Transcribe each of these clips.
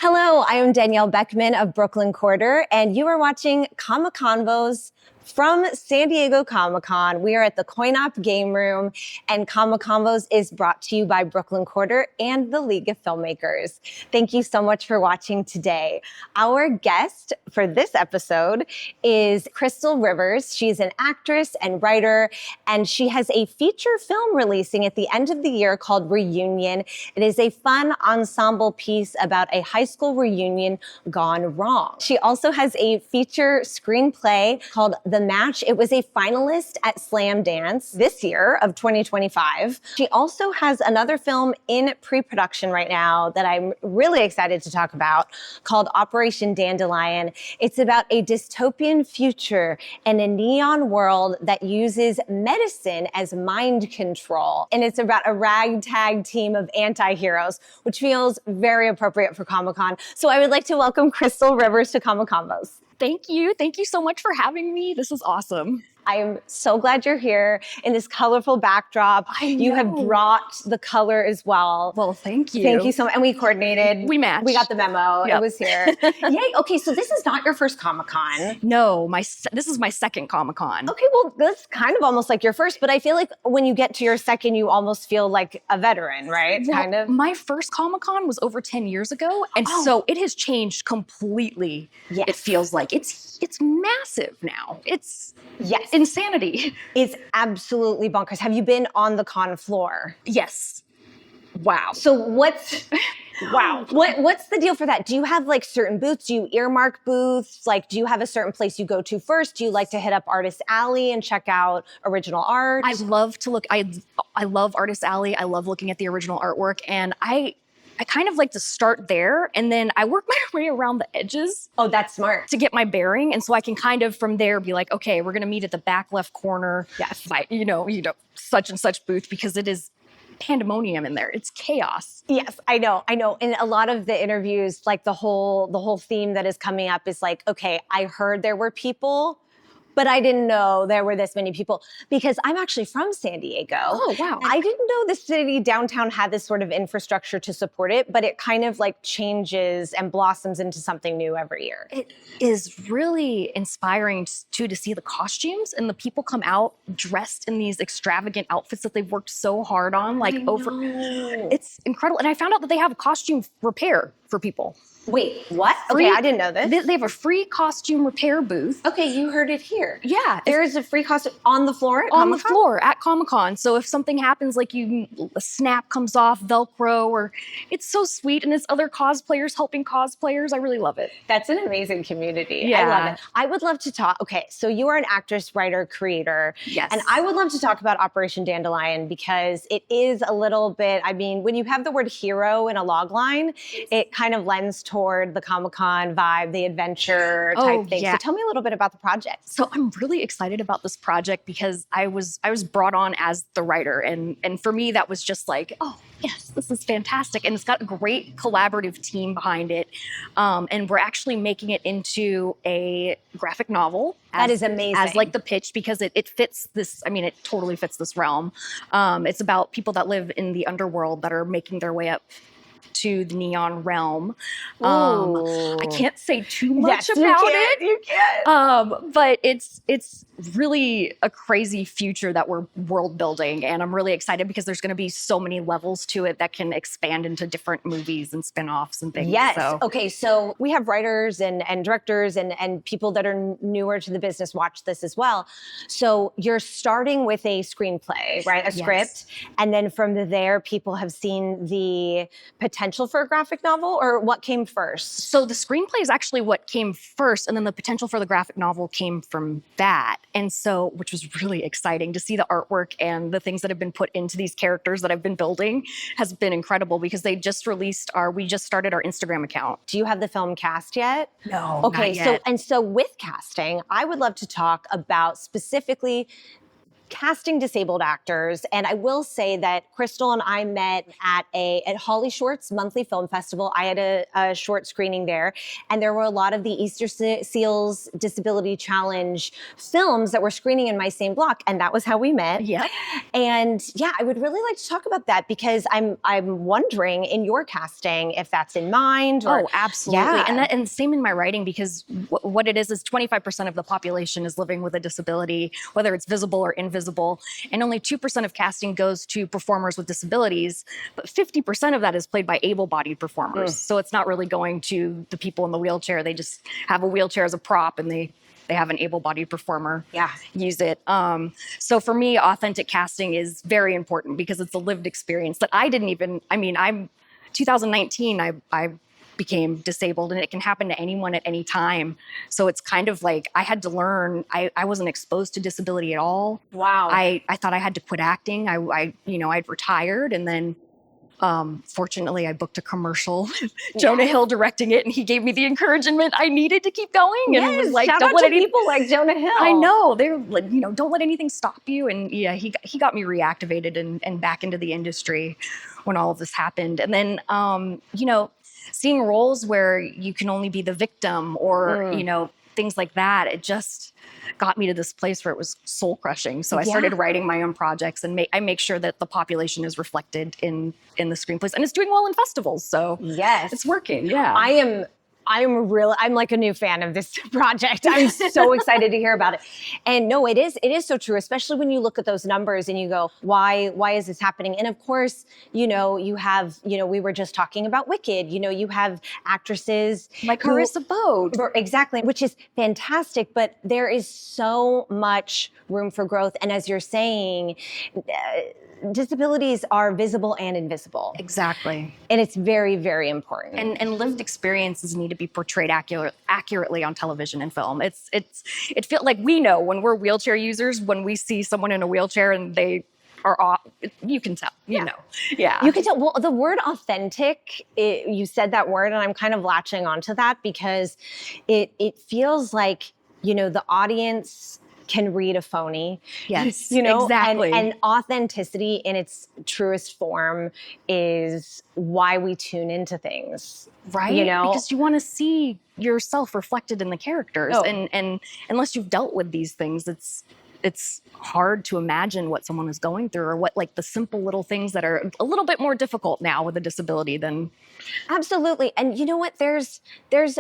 Hello, I am Danielle Beckman of Brooklyn Quarter, and you are watching Convos from San Diego Comic-Con. We are at the Coin-Op Game Room, and Convos is brought to you by Brooklyn Quarter and the League of Filmmakers. Thank you so much for watching today. Our guest for this episode is Crystal Rivers. She's an actress and writer, and she has a feature film releasing at the end of the year called Reunion. It is a fun ensemble piece about a high school reunion gone wrong. She also has a feature screenplay called The Match. It was a finalist at Slamdance this year of 2025. She also has another film in pre-production right now that I'm really excited to talk about called Operation Dandelion. It's about a dystopian future and a neon world that uses medicine as mind control. And it's about a ragtag team of anti-heroes, which feels very appropriate for Comic-Con. So I would like to welcome Crystal Rivers to Combos. Thank you. Thank you so much for having me. This is awesome. I am so glad you're here in this colorful backdrop. You have brought the color as well. Well, thank you. Thank you so much. And we coordinated. We matched. We got the memo. Yep. It was here. Yay. Okay, so this is not your first Comic-Con. No, this is my second Comic-Con. Okay, well, that's kind of almost like your first, but I feel like when you get to your second, you almost feel like a veteran, right? Well, kind of. My first Comic-Con was over 10 years ago, and so it has changed completely. Yes. It feels like it's massive now. It's yes. insanity. It's absolutely bonkers. Have you been on the con floor? Yes. Wow. So what's what's the deal for that? Do you have like certain booths? Do you earmark booths? Like, do you have a certain place you go to first? Do you like to hit up Artist Alley and check out original art? I love to look. I love Artist Alley. I love looking at the original artwork, and I kind of like to start there, and then I work my way around the edges. Oh, that's smart. To get my bearing, and so I can kind of from there be like, okay, we're gonna meet at the back left corner. Yes. By you know such and such booth, because it is pandemonium in there. It's chaos. Yes, I know. In a lot of the interviews, like the whole theme that is coming up is like, okay, I heard there were people, but I didn't know there were this many people, because I'm actually from San Diego. Oh, wow. I didn't know the city downtown had this sort of infrastructure to support it, but it kind of like changes and blossoms into something new every year. It is really inspiring to see the costumes, and the people come out dressed in these extravagant outfits that they've worked so hard on, It's incredible. And I found out that they have a costume repair for people. Wait, what? Okay, I didn't know this. They have a free costume repair booth. Okay, you heard it here. Yeah. There is a free costume on the floor at On the Comic-Con? floor at Comic-Con. So if something happens, like a snap comes off, Velcro, or it's so sweet, and it's other cosplayers helping cosplayers. I really love it. That's an amazing community. Yeah. I love it. I would love to talk. Okay, so you are an actress, writer, creator. Yes. And I would love to talk about Operation Dandelion, because it is a little bit, I mean, when you have the word hero in a log line, it kind of lends toward the Comic-Con vibe, the adventure type thing. Yeah. So tell me a little bit about the project. So I'm really excited about this project because I was brought on as the writer, and for me that was just like, oh yes, this is fantastic, and it's got a great collaborative team behind it, and we're actually making it into a graphic novel. That is amazing. As like the pitch, because it fits this. I mean, it totally fits this realm. It's about people that live in the underworld that are making their way up to the neon realm. I can't say too much about it. You can't. But it's really a crazy future that we're world building, and I'm really excited because there's going to be so many levels to it that can expand into different movies and spin-offs and things. Yes. So. Okay, so we have writers and directors and people that are newer to the business watch this as well. So you're starting with a screenplay, right? A script. And then from there, people have seen the potential for a graphic novel, or what came first? So the screenplay is actually what came first, and then the potential for the graphic novel came from that. And so, which was really exciting to see the artwork and the things that have been put into these characters that I've been building has been incredible, because we just started our Instagram account. Do you have the film cast yet? No, Okay, not yet. so with casting, I would love to talk about specifically casting disabled actors. And I will say that Crystal and I met at Holly Short's monthly film festival. I had a short screening there, and there were a lot of the Easter Seals Disability Challenge films that were screening in my same block, and that was how we met. Yeah. And yeah, I would really like to talk about that, because I'm wondering in your casting if that's in mind. Or, oh, absolutely. Yeah. And same in my writing, because what it is 25% of the population is living with a disability, whether it's visible or invisible. And only 2% of casting goes to performers with disabilities, but 50% of that is played by able-bodied performers. So it's not really going to the people in the wheelchair. They just have a wheelchair as a prop, and they have an able-bodied performer use it. So for me, authentic casting is very important, because it's a lived experience that I didn't even, I mean, 2019, I became disabled, and it can happen to anyone at any time. So it's kind of like I had to learn. I wasn't exposed to disability at all. Wow. I thought I had to quit acting. I'd retired, and then fortunately I booked a commercial with Jonah Hill directing it, and he gave me the encouragement I needed to keep going. And was like, shout out to people like Jonah Hill. I know, they're like, don't let anything stop you. And yeah, he got me reactivated and back into the industry when all of this happened. And then seeing roles where you can only be the victim, or things like that, it just got me to this place where it was soul crushing. So I started writing my own projects, and I make sure that the population is reflected in the screenplays, and it's doing well in festivals. So yes, it's working. Yeah. I'm like a new fan of this project. I'm so excited to hear about it. And no, it is so true, especially when you look at those numbers and you go, why is this happening? And of course, you have, we were just talking about Wicked, you have actresses like Carissa Bode. Exactly, which is fantastic, but there is so much room for growth. And as you're saying, disabilities are visible and invisible. Exactly. And it's very, very important. And lived experiences need to be portrayed accurately on television and film. It feels like we know when we're wheelchair users, when we see someone in a wheelchair and they are off, you can tell, you know. Yeah. You can tell. Well, the word authentic, you said that word, and I'm kind of latching onto that, because it feels like, the audience can read a phony. Yes, exactly. And authenticity in its truest form is why we tune into things. Right? Because you want to see yourself reflected in the characters. Oh. And unless you've dealt with these things, it's hard to imagine what someone is going through, or what, like, the simple little things that are a little bit more difficult now with a disability than. Absolutely. And you know what? There's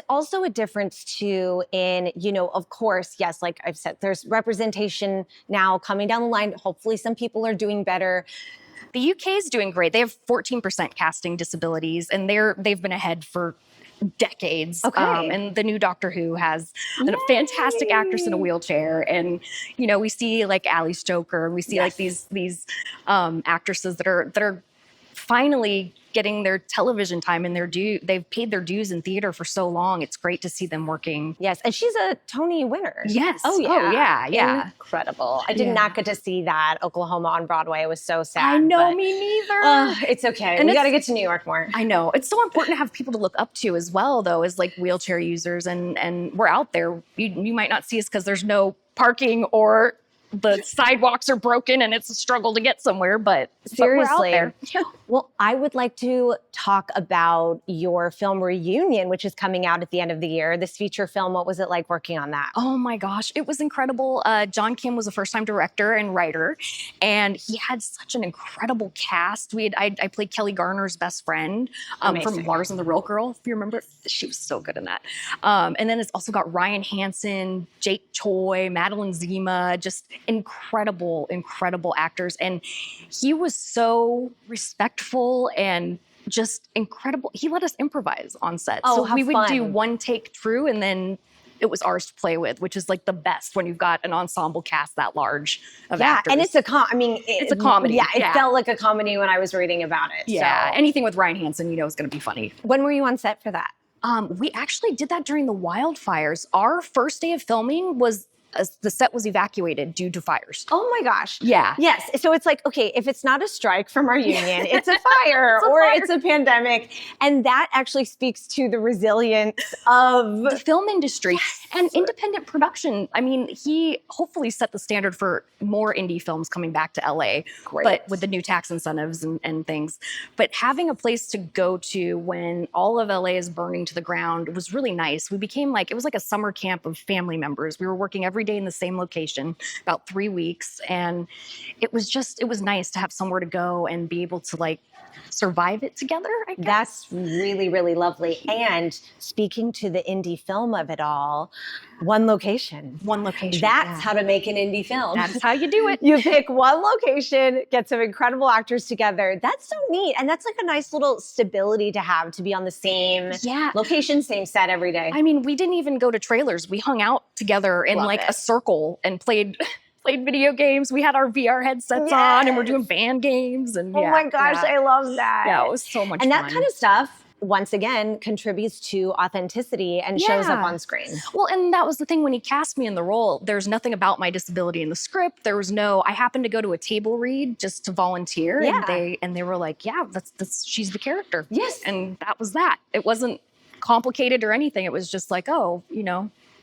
also a difference too in, of course, yes, like I've said, there's representation now coming down the line. Hopefully some people are doing better. The UK is doing great. They have 14% casting disabilities, and they've been ahead for decades. Okay. And the new Doctor Who has a fantastic actress in a wheelchair. And, we see like Ali Stoker, and we see like these actresses that are finally getting their television time and their due. They've paid their dues in theater for so long. It's great to see them working. Yes. And she's a Tony winner. Yes. Oh, yeah. Yeah. Incredible. I did not get to see that Oklahoma on Broadway. I was so sad. I know, me neither. It's okay. And we got to get to New York more. I know. It's so important to have people to look up to as well, though, as like wheelchair users. And we're out there. You might not see us because there's no parking, or the sidewalks are broken and it's a struggle to get somewhere, but seriously. We're out there. Well, I would like to talk about your film Reunion, which is coming out at the end of the year. This feature film, what was it like working on that? Oh my gosh, it was incredible. John Kim was a first-time director and writer, and he had such an incredible cast. I played Kelly Garner's best friend from Lars and the Real Girl, if you remember. She was so good in that. And then it's also got Ryan Hansen, Jake Choi, Madeline Zima, just incredible actors. And he was so respectful and just incredible. He let us improvise on set. Oh, so we would do one take through, and then it was ours to play with, which is like the best when you've got an ensemble cast that large of actors. And it's a it's a comedy. Yeah, it felt like a comedy when I was reading about it. Yeah, so. Anything with Ryan Hansen, is going to be funny. When were you on set for that? We actually did that during the wildfires. Our first day of filming was the set was evacuated due to fires. Oh my gosh. Yeah. Yes. So it's like, okay, if it's not a strike from our union, it's a fire it's a pandemic. And that actually speaks to the resilience of the film industry and independent production. I mean, he hopefully set the standard for more indie films coming back to LA, but with the new tax incentives and things. But having a place to go to when all of LA is burning to the ground was really nice. We became it was like a summer camp of family members. We were working every day in the same location, about 3 weeks. And it was nice to have somewhere to go and be able to survive it together, I guess. That's really, really lovely. And speaking to the indie film of it all, one location. One location. That's how to make an indie film. That's how you do it. You pick one location, get some incredible actors together. That's so neat. And that's like a nice little stability to have, to be on the same location, same set every day. I mean, we didn't even go to trailers. We hung out together in a circle and played video games. We had our VR headsets on and we're doing band games. And oh my gosh, I love that. Yeah, it was so much fun. And that kind of stuff, once again, contributes to authenticity and shows up on screen. Well, and that was the thing when he cast me in the role. There's nothing about my disability in the script. There was I happened to go to a table read just to volunteer. Yeah. And they were like, yeah, that's she's the character. Yes. And that was that. It wasn't complicated or anything. It was just like, oh,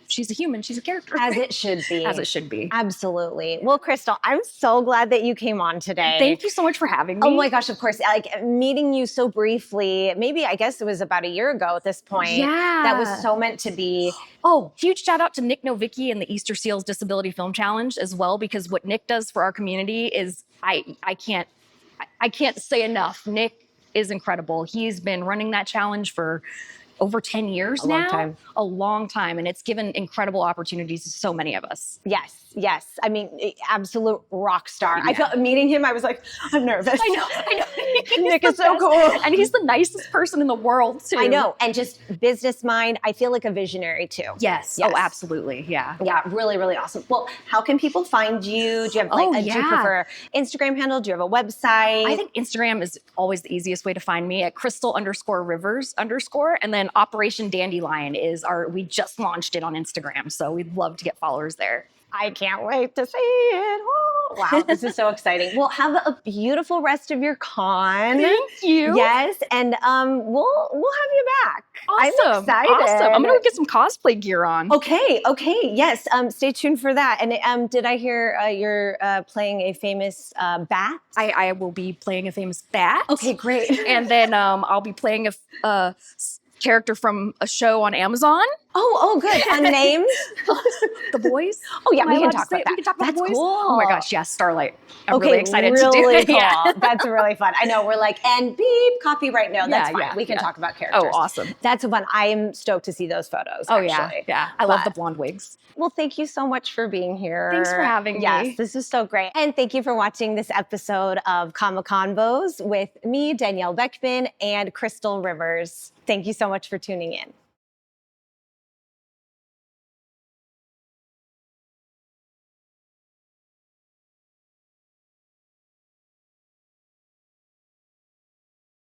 she's a human. She's a character. As it should be. As it should be. Absolutely. Well, Crystal, I'm so glad that you came on today. Thank you so much for having me. Oh my gosh, of course. Meeting you so briefly, maybe I guess it was about a year ago at this point. Yeah. That was so meant to be. Oh, huge shout out to Nick Novicki and the Easter Seals Disability Film Challenge as well, because what Nick does for our community is I can't say enough. Nick is incredible. He's been running that challenge for over 10 years now. A long time. And it's given incredible opportunities to so many of us. Yes. I mean, absolute rock star. Yeah. I felt meeting him, I was like, I'm nervous. I know. Nick is so cool. And he's the nicest person in the world too. I know. And just business mind. I feel like a visionary too. Yes. Oh, absolutely. Yeah. Yeah. Really, really awesome. Well, how can people find you? Do you have do you prefer Instagram handle? Do you have a website? I think Instagram is always the easiest way to find me at Crystal_Rivers_. And then Operation Dandelion we just launched it on Instagram. So we'd love to get followers there. I can't wait to see it. Oh, wow, this is so exciting. Well, have a beautiful rest of your con. Thank you. Yes, and we'll have you back. Awesome. I'm excited. Awesome. I'm gonna go get some cosplay gear on. Okay. Yes. Stay tuned for that. And did I hear you're playing a famous bat? I will be playing a famous bat. Okay, great. And then I'll be playing a character from a show on Amazon. Oh, good. Unnamed? The Boys? Oh, yeah, we can talk about that. We can talk about That's The Boys? cool. Oh my gosh, yes, Starlight. I'm really excited to do it. Cool. Yeah. That's really fun. I know, we're like, and beep, copyright. No, that's fine. We can talk about characters. Oh, awesome. That's fun. I am stoked to see those photos, actually. Yeah. I love the blonde wigs. Well, thank you so much for being here. Thanks for having me. Yes, this is so great. And thank you for watching this episode of Convos with me, Danielle Beckman, and Crystal Rivers. Thank you so much for tuning in.